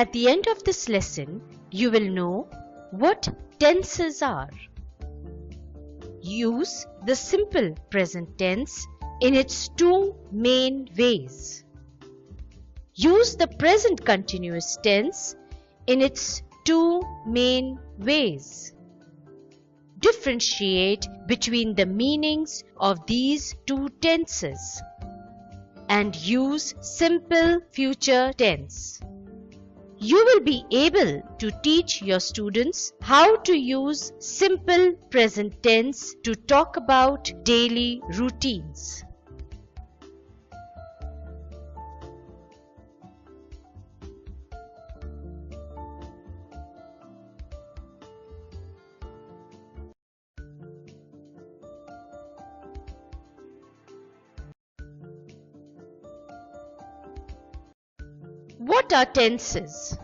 At the end of this lesson, you will know what tenses are. Use the simple present tense in its two main ways. Use the present continuous tense in its two main ways. Differentiate between the meanings of these two tenses and use simple future tense. You will be able to teach your students how to use simple present tense to talk about daily routines. What are tenses?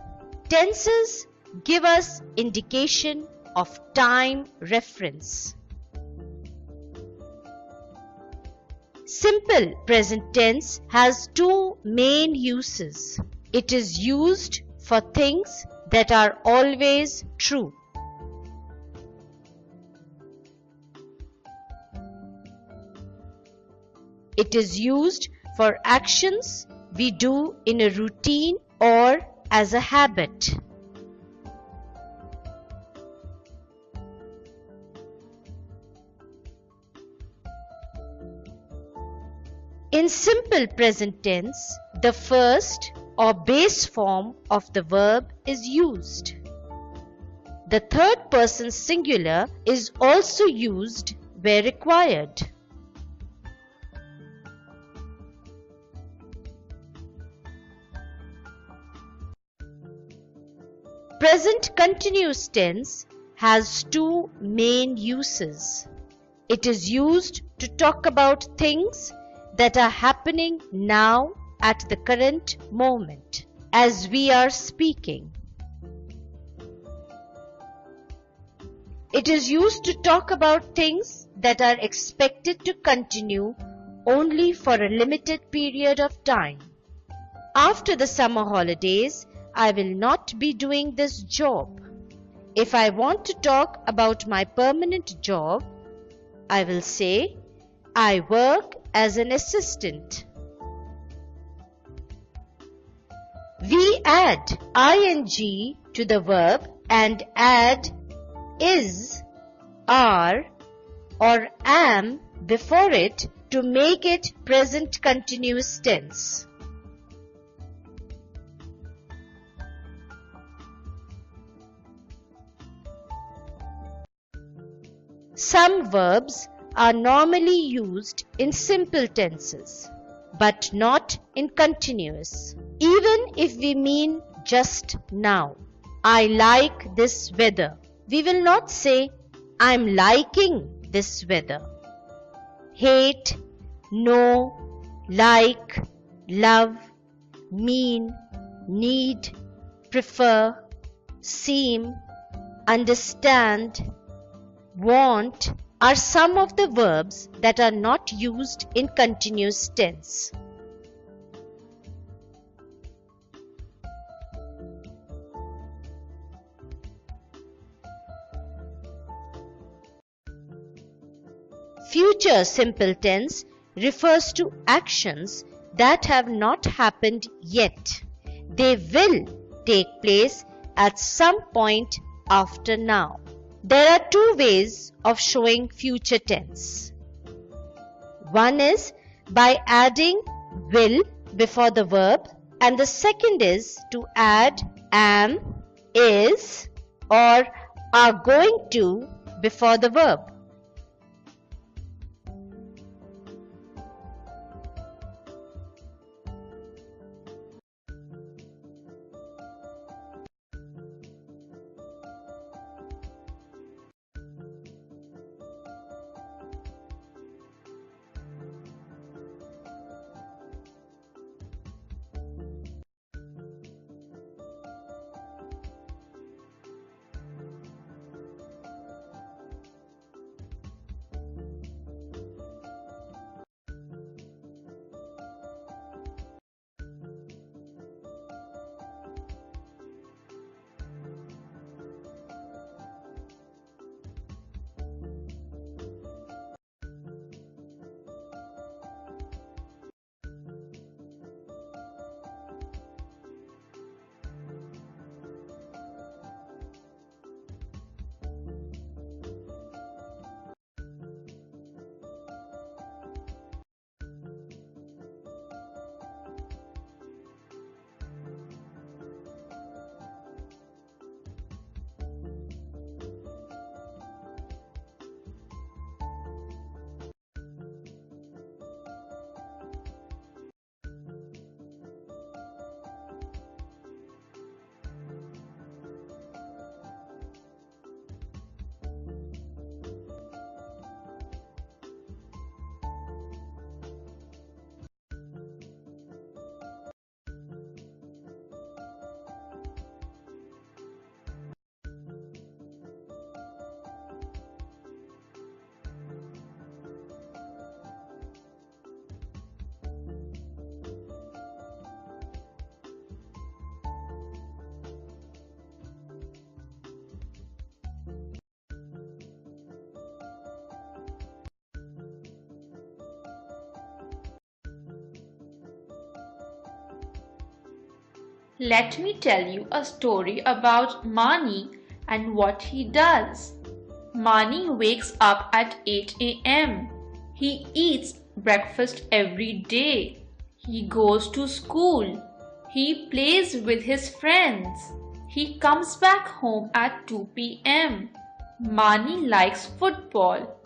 Tenses give us indication of time reference. Simple present tense has two main uses. It is used for things that are always true. It is used for actions we do in a routine or as a habit. In simple present tense, the first or base form of the verb is used. The third person singular is also used where required. Present continuous tense has two main uses. It is used to talk about things that are happening now at the current moment as we are speaking. It is used to talk about things that are expected to continue only for a limited period of time. After the summer holidays, I will not be doing this job. If I want to talk about my permanent job, I will say, I work as an assistant. We add ing to the verb and add is, are, or am before it to make it present continuous tense. Some verbs are normally used in simple tenses, but not in continuous. Even if we mean just now, I like this weather, we will not say, I'm liking this weather. Hate, know, like, love, mean, need, prefer, seem, understand, want are some of the verbs that are not used in continuous tense. Future simple tense refers to actions that have not happened yet. They will take place at some point after now. There are two ways of showing future tense. One is by adding will before the verb, and the second is to add am, is, or are going to before the verb. Let me tell you a story about Mani and what he does. Mani wakes up at 8 a.m. He eats breakfast every day. He goes to school. He plays with his friends. He comes back home at 2 p.m. Mani likes football.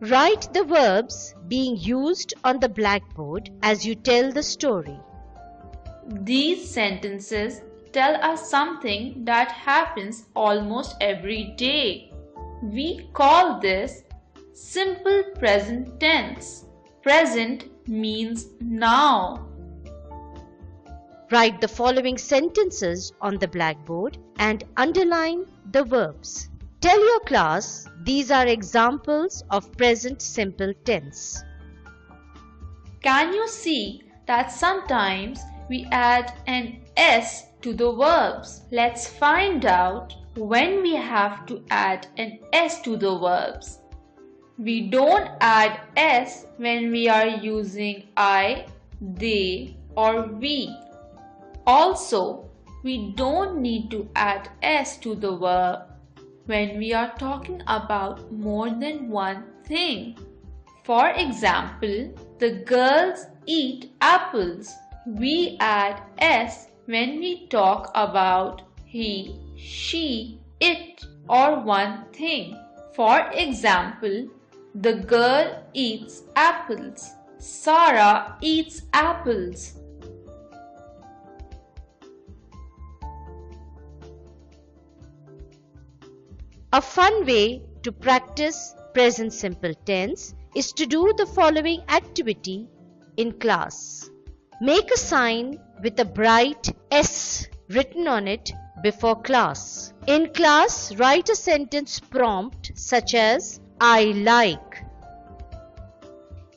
Write the verbs being used on the blackboard as you tell the story. These sentences tell us something that happens almost every day. We call this simple present tense. Present means now. Write the following sentences on the blackboard and underline the verbs. Tell your class these are examples of present simple tense. Can you see that sometimes we add an S to the verbs? Let's find out when we have to add an S to the verbs. We don't add S when we are using I, they or we. Also, we don't need to add S to the verb when we are talking about more than one thing. For example, the girls eat apples. We add S when we talk about he, she, it or one thing. For example, the girl eats apples. Sarah eats apples. A fun way to practice present simple tense is to do the following activity in class. Make a sign with a bright S written on it before class. In class, write a sentence prompt such as I like.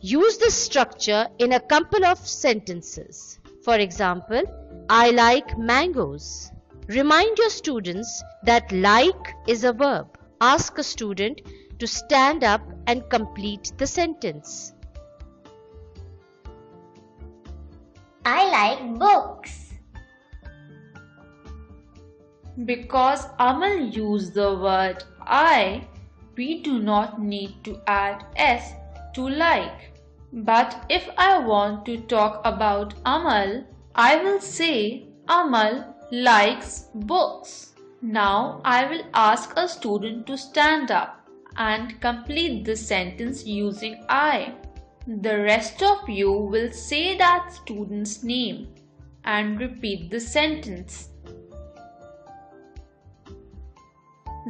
Use this structure in a couple of sentences. For example, I like mangoes. Remind your students that like is a verb. Ask a student to stand up and complete the sentence. I like books. Because Amal used the word I, we do not need to add S to like. But if I want to talk about Amal, I will say Amal likes books. Now I will ask a student to stand up and complete the sentence using I. The rest of you will say that student's name and repeat the sentence.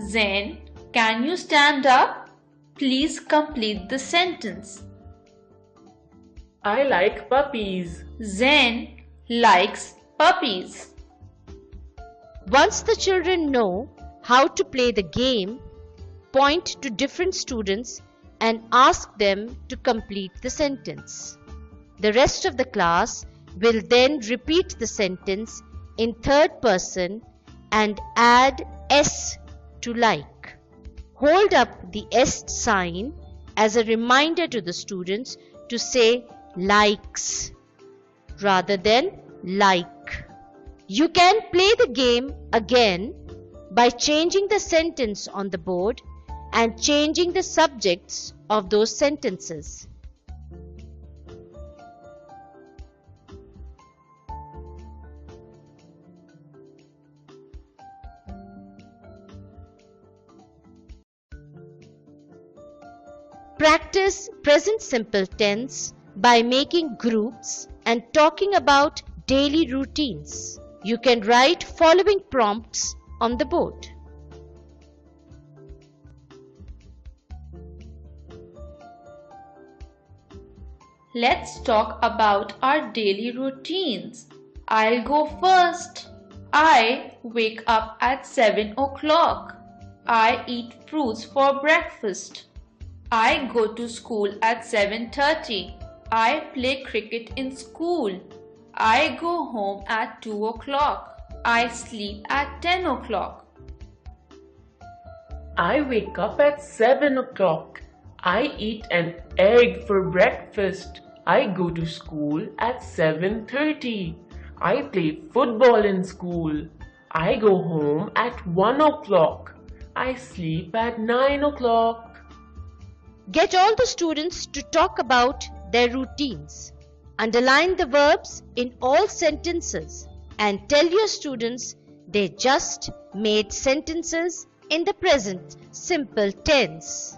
Zen, can you stand up? Please complete the sentence. I like puppies. Zen likes puppies. Once the children know how to play the game, point to different students and ask them to complete the sentence. The rest of the class will then repeat the sentence in third person and add S to like. Hold up the S sign as a reminder to the students to say likes rather than like. You can play the game again by changing the sentence on the board and changing the subjects of those sentences. Practice present simple tense by making groups and talking about daily routines. You can write following prompts on the board. Let's talk about our daily routines. I'll go first. I wake up at 7 o'clock. I eat fruits for breakfast. I go to school at 7:30. I play cricket in school. I go home at 2 o'clock. I sleep at 10 o'clock. I wake up at 7 o'clock. I eat an egg for breakfast. I go to school at 7:30. I play football in school. I go home at 1 o'clock. I sleep at 9 o'clock. Get all the students to talk about their routines. Underline the verbs in all sentences and tell your students they just made sentences in the present simple tense.